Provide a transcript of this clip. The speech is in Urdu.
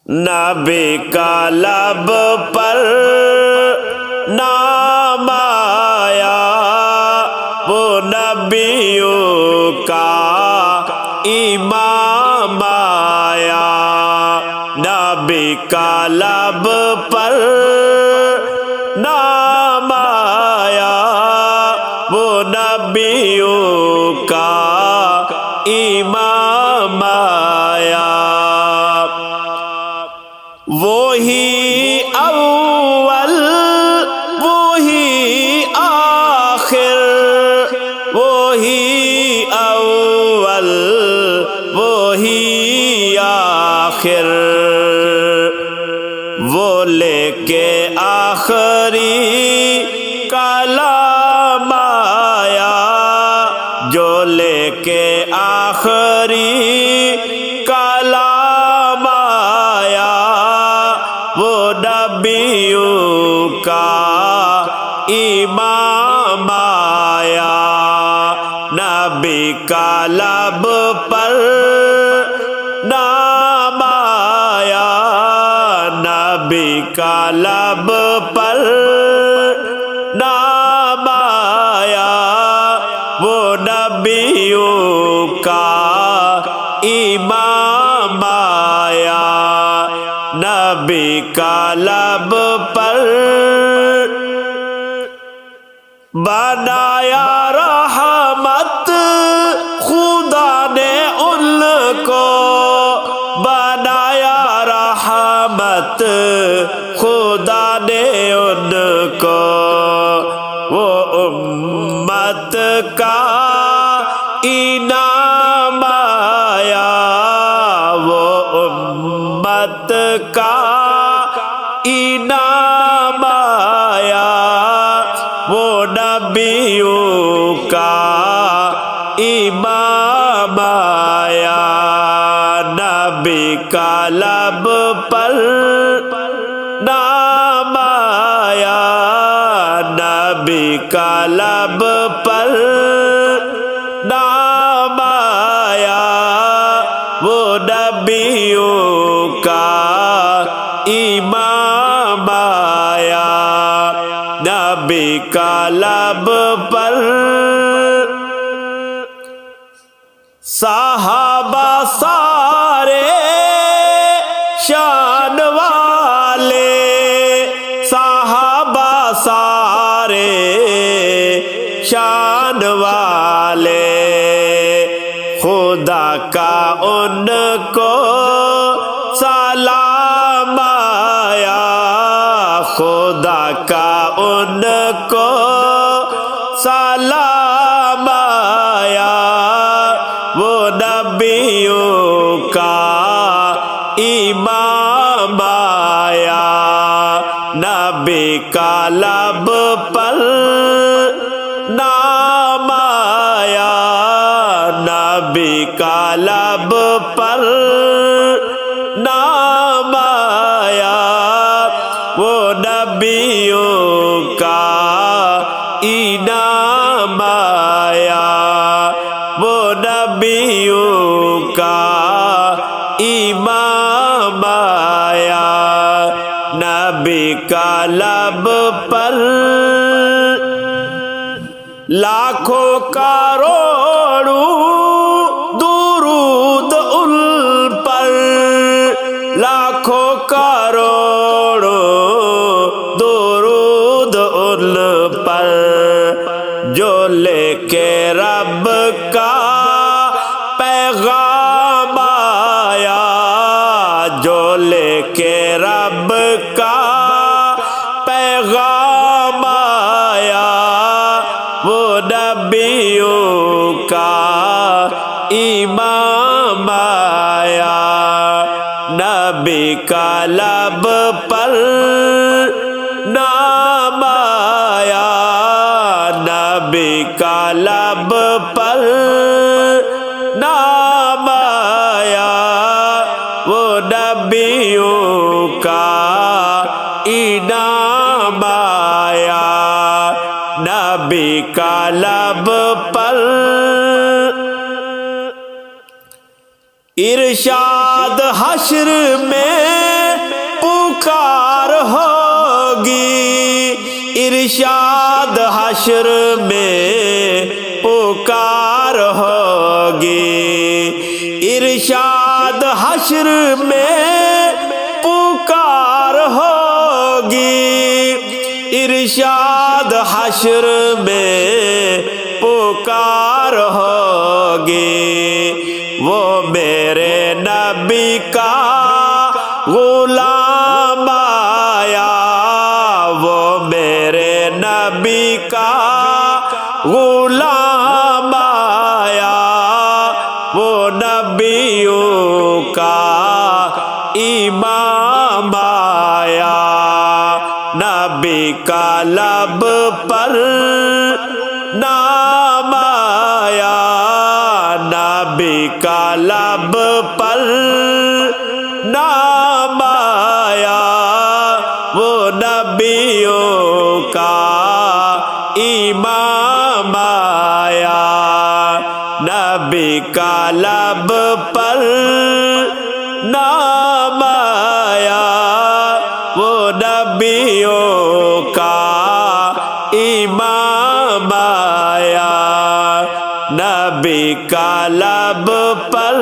نبی کا لب پر نام آیا، وہ نبیوں کا امام آیا۔ نبی کا لب پر نام آیا، وہ نبیوں کا امام آیا۔ وہی اول وہی آخر، وہی اول وہی آخر، وہ لے کے آخری کلام آیا، جو لے کے آخری کلام آیا، وہ نبیوں کا امام آیا۔ نبی کا لب پر نام آیا، نبی کا لب پر نام آیا، وہ نبیوں کا امام آیا۔ نبی کا لب پر بنایا رحمت خدا نے ان کو، بنایا رحمت خدا نے ان کو، وہ امت کا انعام آیا، وہ امت کا انعام آیا، وہ نبیوں کا امام آیا۔ نبی کا لب پر نام آیا، نبی کا لب پر نام آیا، وہ نبیوں کا امام آیا۔ نبی کا لب پر صحابہ سارے شان والے، صحابہ سارے شان والے، خدا کا ان کو سلام آیا، خدا کا ان کو سلام آیا، وہ نبیوں کا امام آیا۔ نبی کا لب پر نام آیا، نبی کا لب پر نام آیا، وہ نبیوں کا انعام آیا، وہ نبیوں کا امام آیا۔ نبی کا لب پر لاکھوں کروڑوں درود ان پر، لاکھوں کروڑوں درود ان پر، جو لے کے رب کا پیغام آیا، جو لے کے رب کا پیغام آیا، وہ نبیوں کا امام آیا۔ نبی کا لب پر نام آیا، نبی کا لب پر نام آیا، وہ نبیوں کا انعام آیا۔ نبی کا لب پر ارشاد حشر میں ارشاد حشر میں پکار ہوگی، ارشاد حشر میں پکار ہوگی، ارشاد حشر میں پکار ہوگی، وہ میرے نبی کا غلام آیا، وہ میرے نبی کا غلام آیا، وہ نبیوں کا امام آیا، نبی کا لب پر نام آیا، نبی کا لب پر نام آیا، وہ نبیوں کا امام آیا، نبی کا لب پر نام آیا، وہ نبیوں کا امام آیا، نبی کا لب پر